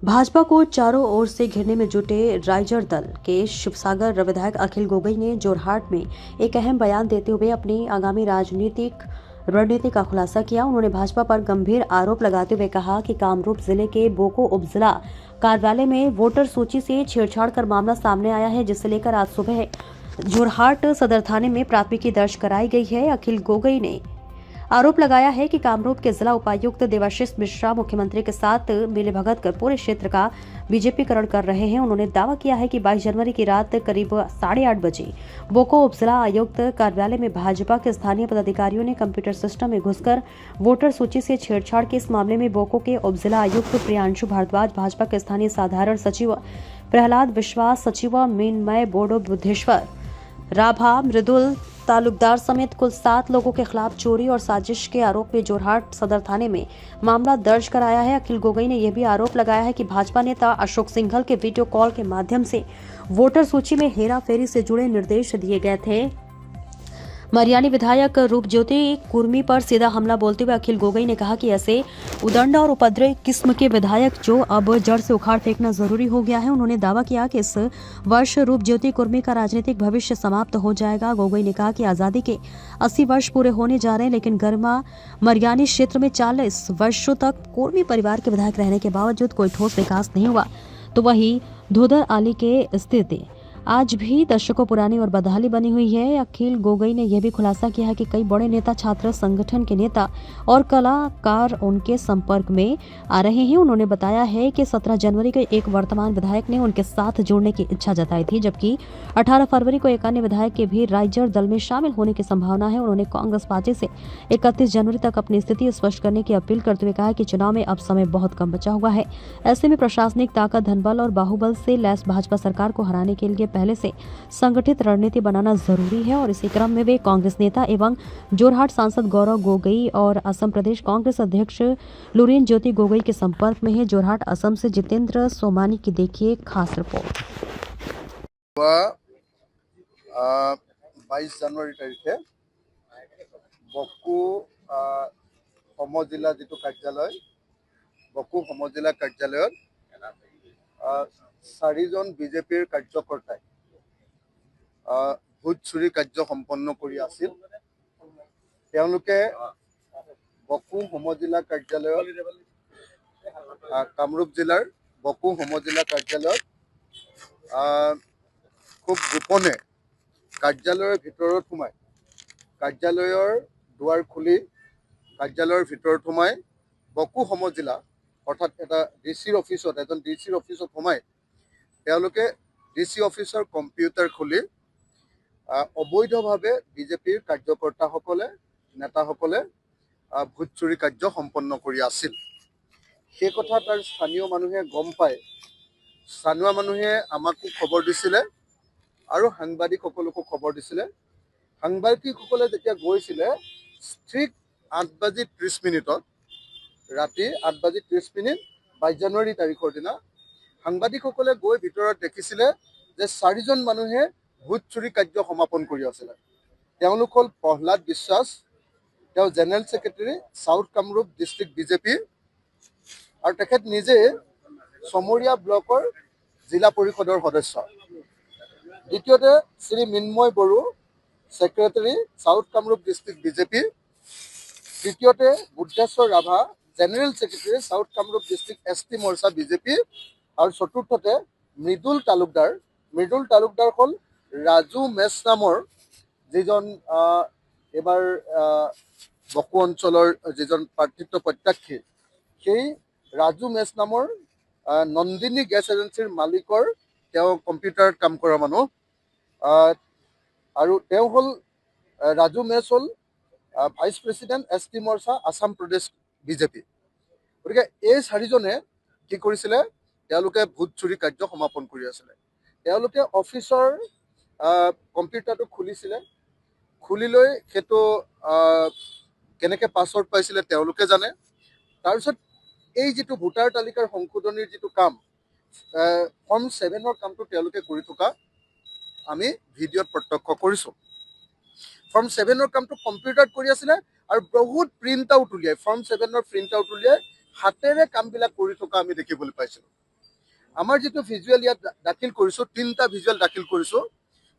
भाजपा को चारों ओर से घेरने में जुटे राइजर दल के शिवसागर विधायक अखिल गोगोई ने जोरहाट में एक अहम बयान देते हुए अपनी आगामी राजनीतिक रणनीति का खुलासा किया। उन्होंने भाजपा पर गंभीर आरोप लगाते हुए कहा कि कामरूप जिले के बोको उपजिला कार्यालय में वोटर सूची से छेड़छाड़ कर मामला सामने आया है, जिसे लेकर आज सुबह जोरहाट सदर थाने में प्राथमिकी दर्ज कराई गई है। अखिल गोगोई ने आरोप लगाया है कि कामरूप के जिला उपायुक्त देवाशीष मिश्रा मुख्यमंत्री के साथ मिलीभगत कर पूरे क्षेत्र का बीजेपीकरण कर रहे हैं। उन्होंने दावा किया है कि 22 जनवरी की रात करीब 8:30 बजे बोको उपजिला आयुक्त कार्यालय में भाजपा के स्थानीय पदाधिकारियों ने कंप्यूटर सिस्टम में घुसकर वोटर सूची से छेड़छाड़ के इस मामले में बोको के उपजिला आयुक्त प्रियांशु भारद्वाज, भाजपा के स्थानीय साधारण सचिव प्रहलाद विश्वास, सचिव मीनमय बोडो बुद्धेश्वर राभा, मृदुल तालुकदार समेत कुल 7 लोगों के खिलाफ चोरी और साजिश के आरोप में जोरहाट सदर थाने में मामला दर्ज कराया है। अखिल गोगोई ने यह भी आरोप लगाया है कि भाजपा नेता अशोक सिंघल के वीडियो कॉल के माध्यम से वोटर सूची में हेराफेरी से जुड़े निर्देश दिए गए थे। मरियानी विधायक रूपज्योति कुर्मी पर सीधा हमला बोलते हुए अखिल गोगोई ने कहा कि ऐसे उदंड और उपद्रवी किस्म के विधायक जो अब जड़ से उखाड़ फेंकना जरूरी हो गया है। उन्होंने दावा किया कि इस वर्ष रूपज्योति कुर्मी का राजनीतिक भविष्य समाप्त हो जाएगा। गोगोई ने कहा कि आजादी के 80 वर्ष पूरे होने जा रहे हैं, लेकिन गर्मा मरियानी क्षेत्र में 40 वर्षों तक कुर्मी परिवार के विधायक रहने के बावजूद कोई ठोस विकास नहीं हुआ, तो वही धोदर आली के स्थिति आज भी दशकों पुरानी और बदहाली बनी हुई है। अखिल गोगोई ने यह भी खुलासा किया है कि कई बड़े नेता, छात्र संगठन के नेता और कलाकार उनके संपर्क में आ रहे हैं। उन्होंने बताया है कि 17 जनवरी को एक वर्तमान विधायक ने उनके साथ जुड़ने की इच्छा जताई थी, जबकि 18 फरवरी को एक अन्य विधायक के भी राइजर दल में शामिल होने की संभावना है। उन्होंने कांग्रेस पार्टी से 31 जनवरी तक अपनी स्थिति स्पष्ट करने की अपील करते हुए कहा कि चुनाव में अब समय बहुत कम बचा हुआ है। ऐसे में प्रशासनिक ताकत, धनबल और बाहुबल से लैस भाजपा सरकार को हराने के लिए पहले से संगठित रणनीति बनाना जरूरी है। और इसी क्रम में वे कांग्रेस नेता एवं जोरहाट सांसद गौरव गोगोई और असम प्रदेश कांग्रेस अध्यक्ष लुरिन ज्योति गोगोई के संपर्क में है। जोरहाट असम से जितेंद्र सोमानी की देखिए खास रिपोर्ट। 22 জানুৱাৰী তাৰিখে বকো সমজিলা যিটো কাৰ্যালয়, বকো সমজিলা কাৰ্যালয়ত 4জন বিজেপিৰ কাৰ্যকৰ্তাই ভোট চুৰি কাৰ্য সম্পন্ন কৰি আছিল। তেওঁলোকে বকো সমজিলা কাৰ্যালয়ত, কামৰূপ জিলাৰ বকো সমজিলা কাৰ্যালয়ত খুব গোপনে কাৰ্যালয়ৰ ভিতৰত সোমাই, কাৰ্যালয়ৰ দুৱাৰ খুলি কাৰ্যালয়ৰ ভিতৰত সোমাই বকো সমজিলা অৰ্থাৎ এটা ডিচিৰ অফিচত, এজন ডিচিৰ অফিচত সোমাই তেওঁলোকে ডিচি অফিচৰ কম্পিউটাৰ খুলি অবৈধভাৱে বিজেপিৰ কাৰ্যকৰ্তাসকলে, নেতাসকলে ভোট চুৰি কাৰ্য সম্পন্ন কৰি আছিল। সেই কথা তাৰ স্থানীয় মানুহে গম পায়। স্থানীয় মানুহে আমাকো খবৰ দিছিলে আৰু সাংবাদিকসকলকো খবৰ দিছিলে। সাংবাদিকসকলে যেতিয়া গৈছিলে ঠিক 8:30 ৰাতি 8:30 22 জানুৱাৰী তাৰিখৰ দিনা সাংবাদিকসকলে গৈ ভিতৰত দেখিছিলে যে 4জন মানুহে ভোট চুৰি কাৰ্য সমাপন কৰি আছিলে। তেওঁলোক হ'ল প্ৰহ্লাদ বিশ্বাস, তেওঁ general secretary south Kamrup district BJP, আৰু তেখেত নিজে চমৰীয়া ব্লকৰ জিলা পৰিষদৰ সদস্য। দ্বিতীয়তে Shri Minmoy Boro, secretary south Kamrup district BJP. তৃতীয়তে Budheswar Rabha, general secretary south Kamrup district ST Morcha BJP. আৰু চতুৰ্থতে মৃদুল তালুকদাৰ। মৃদুল তালুকদাৰ হ'ল ৰাজু মেছ নামৰ যিজন এবাৰ বকো অঞ্চলৰ যিজন প্ৰাৰ্থিত্ব প্ৰত্যাশী, সেই ৰাজু মেছ নামৰ নন্দিনী গেছ এজেঞ্চিৰ মালিকৰ তেওঁ কম্পিউটাৰত কাম কৰা মানুহ। আৰু তেওঁ হ'ল ৰাজু মেছ হ'ল ভাইচ প্ৰেচিডেণ্ট ST মৰ্চা আসাম প্ৰদেশ বিজেপি। গতিকে এই 4জনে কি কৰিছিলে, তেওঁলোকে ভোট চুৰি কাৰ্য সমাপন কৰি আছিলে। তেওঁলোকে অফিচৰ কম্পিউটাৰটো খুলিছিলে, খুলি লৈ সেইটো কেনেকৈ পাছৱৰ্ড পাইছিলে তেওঁলোকে জানে। তাৰপিছত এই যিটো ভোটাৰ তালিকাৰ সংশোধনীৰ যিটো কাম, ফৰ্ম 7ৰ কামটো তেওঁলোকে কৰি থকা আমি ভিডিঅ'ত প্ৰত্যক্ষ কৰিছোঁ। ফৰ্ম 7ৰ কামটো কম্পিউটাৰত কৰি আছিলে আৰু বহুত প্ৰিণ্ট আউট উলিয়াই, ফৰ্ম 7ৰ প্ৰিণ্ট আউট উলিয়াই হাতেৰে কামবিলাক কৰি থকা আমি দেখিবলৈ পাইছিলোঁ। আমাৰ যিটো ভিজুৱেল ইয়াত দাখিল কৰিছোঁ, 3টা ভিজুৱেল দাখিল কৰিছোঁ,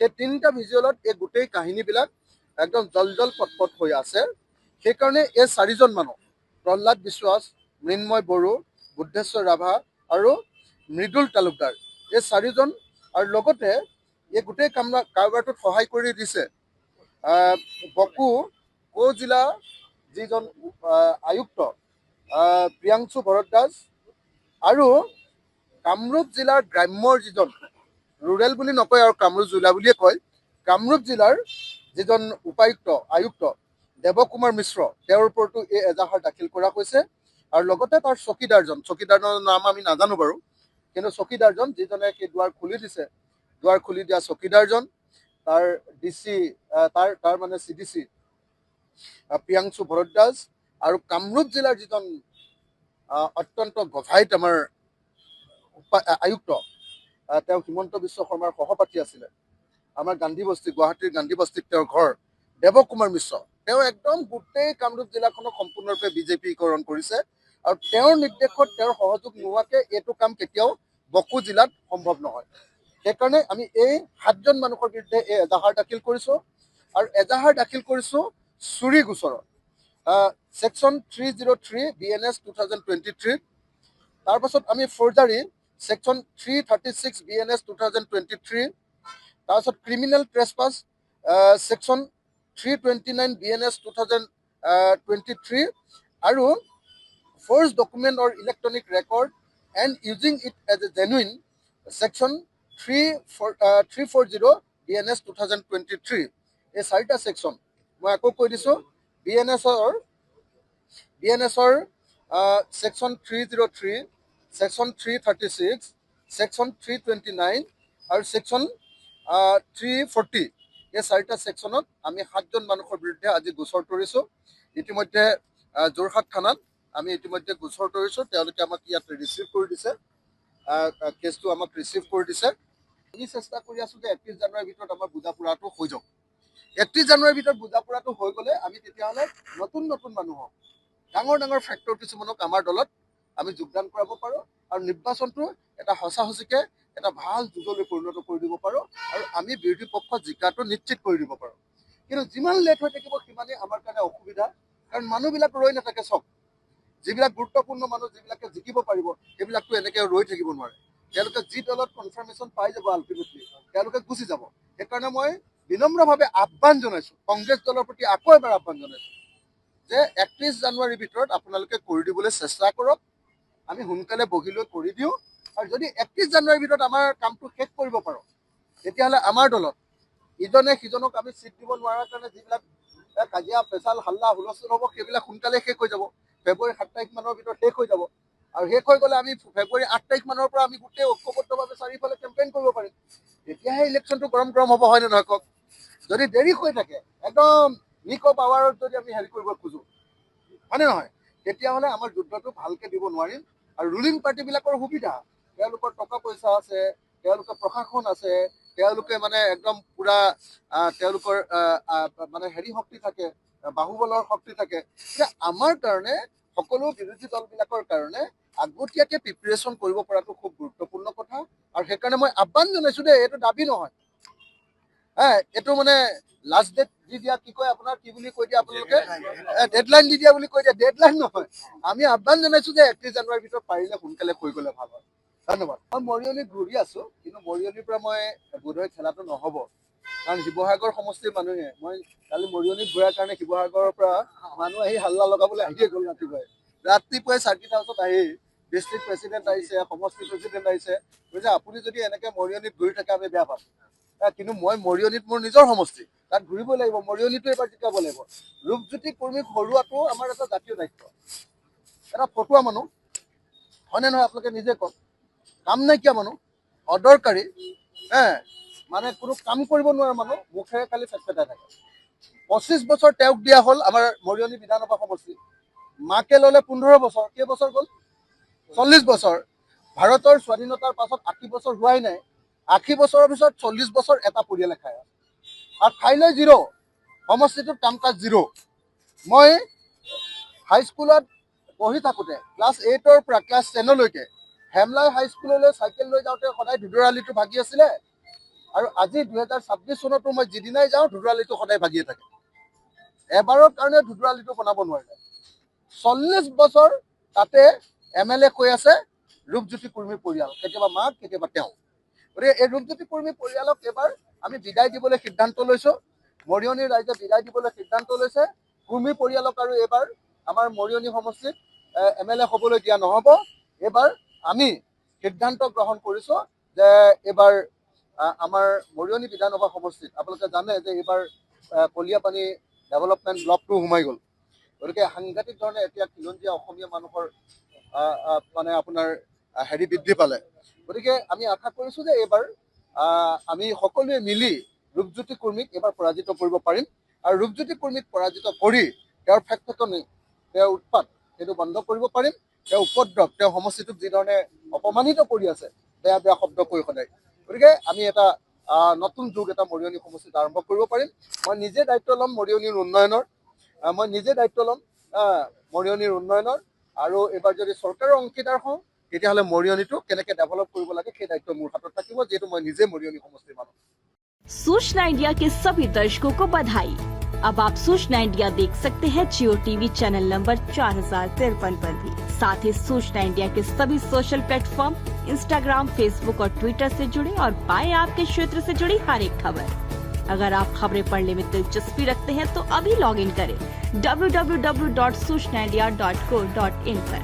সেই 3টা ভিজুৱেলত এই গোটেই কাহিনীবিলাক একদম জল পটপট হৈ আছে। সেইকাৰণে এই 4জন মানুহ, প্ৰহ্লাদ বিশ্বাস, মৃন্ময় বড়ো, বুদ্ধেশ্বৰ ৰাভা আৰু মৃদুল তালুকদাৰ, এই 4জন, আৰু লগতে এই গোটেই কাৰবাৰটোত সহায় কৰি দিছে বকো জিলা যিজন আয়ুক্ত প্ৰিয়াংশু ভৰদ্বাজ, আৰু কামৰূপ জিলাৰ গ্ৰাম্যৰ যিজন, ৰুৰেল বুলি নকয় আৰু কামৰূপ জিলা বুলিয়ে কয়, কামৰূপ জিলাৰ যিজন আয়ুক্ত দেৱকুমাৰ মিশ্ৰ, তেওঁৰ ওপৰতো এই এজাহাৰ দাখিল কৰা হৈছে। আৰু লগতে তাৰ চকীদাৰজনৰ নাম আমি নাজানো বাৰু, কিন্তু চকীদাৰজন যিজনে সেই দুৱাৰ খুলি দিছে, দুৱাৰ খুলি দিয়া চকীদাৰজন, তাৰ ডিচি, তাৰ মানে CDC প্ৰিয়াংশু ভৰদ্বাজ, আৰু কামৰূপ জিলাৰ যিজন অত্যন্ত গভাইত আমাৰ আয়ুক্ত, তেওঁ হিমন্ত বিশ্ব শৰ্মাৰ সহপাঠী আছিলে, আমাৰ গুৱাহাটীৰ গান্ধী বস্তিত তেওঁৰ ঘৰ, দেৱকুমাৰ মিশ্ৰ, তেওঁ একদম গোটেই কামৰূপ জিলাখনক সম্পূৰ্ণৰূপে বিজেপিকৰণ কৰিছে। আৰু তেওঁৰ নিৰ্দেশত, তেওঁৰ সহযোগ নোহোৱাকৈ এইটো কাম কেতিয়াও বকো জিলাত সম্ভৱ নহয়। সেইকাৰণে আমি এই 7জন মানুহৰ বিৰুদ্ধে এই এজাহাৰ দাখিল কৰিছোঁ। আৰু এজাহাৰ দাখিল কৰিছোঁ চুৰি গোচৰত, ছেকশ্যন 303 BNS 2023, তাৰপাছত আমি ফৰ্জাৰী ছেকশ্যন 336 BNS 2023, তাৰপাছত ক্ৰিমিনেল ট্ৰেছপাছ ছেকশ্যন 329 BNS 2023, আৰু forge document or electronic record and using it as a genuine section 340 BNS 2023, এই 4টা ছেকশ্যন মই আকৌ কৈ দিছোঁ। BNSৰ ছেকশ্যন 303, ছেকশ্যন 336, ছেকশ্যন 329 আৰু ছেকশ্যন 340, এই 4টা ছেকশ্যনত আমি 7জন মানুহৰ বিৰুদ্ধে আজি গোচৰ তৰিছোঁ। ইতিমধ্যে যোৰহাট থানাত আমি ইতিমধ্যে গোচৰ তৰিছোঁ। তেওঁলোকে আমাক ইয়াত ৰিচিভ কৰি দিছে, কেছটো আমাক ৰিচিভ কৰি দিছে। আমি চেষ্টা কৰি আছোঁ যে 31 জানুৱাৰীৰ ভিতৰত আমাৰ বুজাপৰাটো হৈ যাওক। 31 জানুৱাৰীৰ ভিতৰত বুজাপৰাটো হৈ গ'লে আমি তেতিয়াহ'লে নতুন মানুহক, ডাঙৰ ফেক্টৰ কিছুমানক আমাৰ দলত আমি যোগদান কৰাব পাৰোঁ, আৰু নিৰ্বাচনটো এটা সঁচাকৈ এটা ভাল যুগলৈ পৰিণত কৰি দিব পাৰোঁ, আৰু আমি বিৰোধী পক্ষত জিকাটো নিশ্চিত কৰি দিব পাৰোঁ। কিন্তু যিমান লেট হৈ থাকিব সিমানেই আমাৰ কাৰণে অসুবিধা, কাৰণ মানুহবিলাক ৰৈ নাথাকে। চব যিবিলাক গুৰুত্বপূৰ্ণ মানুহ, যিবিলাকে জিকিব পাৰিব, সেইবিলাকতো এনেকৈ ৰৈ থাকিব নোৱাৰে। তেওঁলোকে যি দলত কনফাৰ্মেশ্যন পাই যাব, আল্টিমেটলি তেওঁলোকে গুচি যাব। সেইকাৰণে মই বিনম্ৰভাৱে আহ্বান জনাইছোঁ, কংগ্ৰেছ দলৰ প্ৰতি আকৌ এবাৰ আহ্বান জনাইছোঁ যে 31 জানুৱাৰীৰ ভিতৰত আপোনালোকে কৰি দিবলৈ চেষ্টা কৰক। আমি সোনকালে বহি লৈ কৰি দিওঁ, আৰু যদি 31 জানুৱাৰীৰ ভিতৰত আমাৰ কামটো শেষ কৰিব পাৰোঁ, তেতিয়াহ'লে আমাৰ দলত ইজনে সিজনক আমি চিট দিব নোৱাৰাৰ কাৰণে যিবিলাক কাজিয়া পেচাল হাল্লা হুলস্থুল হ'ব, সেইবিলাক সোনকালে শেষ হৈ যাব। ফেব্ৰুৱাৰী 7 তাৰিখ মানৰ ভিতৰত শেষ হৈ যাব, আৰু শেষ হৈ গ'লে আমি ফেব্ৰুৱাৰী 8 তাৰিখ মানৰ পৰা আমি গোটেই ঐক্যবদ্ধভাৱে চাৰিওফালে কেম্পেইন কৰিব পাৰিম। তেতিয়াহে ইলেকশ্যনটো গৰম হ'ব, হয়নে নহয় কওক? যদি দেৰি হৈ থাকে, একদম নিক পাৱাৰত যদি আমি হেৰি কৰিব খোজোঁ, হয়নে নহয়, তেতিয়াহ'লে আমাৰ যুদ্ধটো ভালকৈ দিব নোৱাৰিম। আৰু ৰুলিং পাৰ্টিবিলাকৰ সুবিধা, তেওঁলোকৰ টকা পইচা আছে, তেওঁলোকৰ প্ৰশাসন আছে, তেওঁলোকে মানে একদম পুৰা তেওঁলোকৰ মানে হেৰি শক্তি থাকে, বাহুবলৰ শক্তি থাকে। যে আমাৰ কাৰণে, সকলো বিৰোধী দলবিলাকৰ কাৰণে আগতীয়াকৈ প্ৰিপেৰেশ্যন কৰিব পৰাটো খুব গুৰুত্বপূৰ্ণ কথা। আৰু সেইকাৰণে মই আহ্বান জনাইছোঁ দেই, এইটো দাবী নহয়, এইটো মানে লাষ্ট ডেট দি দিয়া, কি কয় আপোনাৰ, কি বুলি কৈ দিয়ে আপোনালোকে, ডেডলাইন দি দিয়া বুলি কৈ দিয়ে, ডেডলাইন নহয়। আমি আহ্বান জনাইছোঁ যে 31 জানুৱাৰীৰ ভিতৰত পাৰিলে সোনকালে হৈ গ'লে ভাল হয়। ধন্যবাদ। মই মৰিয়নিত ঘূৰি আছোঁ, কিন্তু মৰিয়নিৰ পৰা মই বোধহয় খেলাটো নহ'ব, কাৰণ শিৱসাগৰ সমষ্টিৰ মানুহে, মই কালি মৰিয়নিত ঘূৰাৰ কাৰণে শিৱসাগৰৰ পৰা মানুহ আহি হাল্লা লগাবলৈ আহিয়ে গ'ল। ৰাতিপুৱাই চাৰ্কিট হাউচত আহি ডিষ্ট্ৰিক্ট প্ৰেচিডেণ্ট আহিছে, সমষ্টি প্ৰেচিডেণ্ট আহিছে, কৈছে আপুনি যদি এনেকৈ মৰিয়নিত ঘূৰি থাকে আমি বেয়া পাম। কিন্তু মই মৰিয়নিত মোৰ নিজৰ সমষ্টি, তাত ঘূৰিবই লাগিব, মৰিয়নিটো এবাৰ জিকাব লাগিব। ৰূপজ্যোতি কুৰ্মীক হৰুৱাটো আমাৰ এটা জাতীয় দায়িত্ব। এটা ফটুৱা মানুহ, হয়নে নহয় আপোনালোকে নিজে কওক, কাম নাইকিয়া মানুহ, অদৰকাৰী, মানে কোনো কাম কৰিব নোৱাৰা মানুহ, মুখেৰে খালি ফেটফেটাই থাকে। 25 বছৰ তেওঁক দিয়া হ'ল আমাৰ মৰিয়নি বিধানসভা সমষ্টি, মাকে ল'লে 15 বছৰ, কেইবছৰ গ'ল? 40 বছৰ। ভাৰতৰ স্বাধীনতাৰ পাছত 80 বছৰ হোৱাই নাই, 80 বছৰৰ পিছত 40 বছৰ এটা পৰিয়ালে খায়, আৰু খাই লৈ জিৰ', সমষ্টিটোত কাম কাজ জিৰ'। মই হাইস্কুলত পঢ়ি থাকোঁতে ক্লাছ 8ৰ পৰা ক্লাছ 10লৈকে হেমলাই হাইস্কুললৈ চাইকেল লৈ যাওঁতে সদায় ধুদৰালিটো ভাগি আছিলে, আৰু আজি 2026 চনতো মই যিদিনাই যাওঁ ধুদৰালিটো সদায় ভাগিয়ে থাকে। এবাৰৰ কাৰণে ধুদৰালিটো বনাব নোৱাৰিলে। 40 বছৰ তাতে MLA কৈ আছে ৰূপজ্যোতি কুৰ্মীৰ পৰিয়াল, কেতিয়াবা মাক কেতিয়াবা তেওঁ। গতিকে এই ৰূপজ্যোতি কুৰ্মী পৰিয়ালক এবাৰ আমি বিদায় দিবলৈ সিদ্ধান্ত লৈছোঁ। মৰিয়নিৰ ৰাইজে বিদায় দিবলৈ সিদ্ধান্ত লৈছে। কুৰ্মী পৰিয়ালক আৰু এইবাৰ আমাৰ মৰিয়নি সমষ্টিত MLA হ'বলৈ দিয়া নহ'ব। এইবাৰ আমি সিদ্ধান্ত গ্ৰহণ কৰিছোঁ যে এইবাৰ আমাৰ মৰিয়নি বিধানসভা সমষ্টিত আপোনালোকে জানে যে এইবাৰ কলিয়াপানী ডেভেলপমেণ্ট ব্লকটো সোমাই গ'ল। গতিকে সাংঘাতিক ধৰণে এতিয়া খিলঞ্জীয়া অসমীয়া মানুহৰ মানে আপোনাৰ বৃদ্ধি পালে। গতিকে আমি আশা কৰিছোঁ যে এইবাৰ আমি সকলোৱে মিলি ৰূপজ্যোতি কুৰ্মীক এইবাৰ পৰাজিত কৰিব পাৰিম, আৰু ৰূপজ্যোতি কুৰ্মীক পৰাজিত কৰি তেওঁৰ ফেকফেকনি, তেওঁৰ উৎপাত সেইটো বন্ধ কৰিব পাৰিম। তেওঁ উপদ্ৰৱ, তেওঁ সমষ্টিটোক যিধৰণে অপমানিত কৰি আছে বেয়া বেয়া শব্দ কৈ সদায়। গতিকে আমি এটা নতুন যুগ এটা মৰিয়নি সমষ্টিত আৰম্ভ কৰিব পাৰিম। মই নিজে দায়িত্ব ল'ম মৰিয়নিৰ উন্নয়নৰ, আৰু এইবাৰ যদি চৰকাৰৰ অংশীদাৰ হওঁ তেতিয়াহ'লে মৰিয়নিটো কেনেকৈ ডেভেলপ কৰিব লাগে সেই দায়িত্ব মোৰ হাতত থাকিব, যিহেতু মই নিজে মৰিয়নি সমষ্টিৰ মানুহ। सूचना इंडिया के सभी दर्शकों को बधाई। अब आप सूचना इंडिया देख सकते हैं जियो टीवी चैनल नंबर 4053 पर भी। साथ ही सूचना इंडिया के सभी सोशल प्लेटफॉर्म इंस्टाग्राम, फेसबुक और ट्विटर से जुड़े और पाएं आपके क्षेत्र से जुड़ी हर एक खबर। अगर आप खबरें पढ़ने में दिलचस्पी रखते हैं तो अभी लॉग इन करें www.सूचनाindia.co.in पर।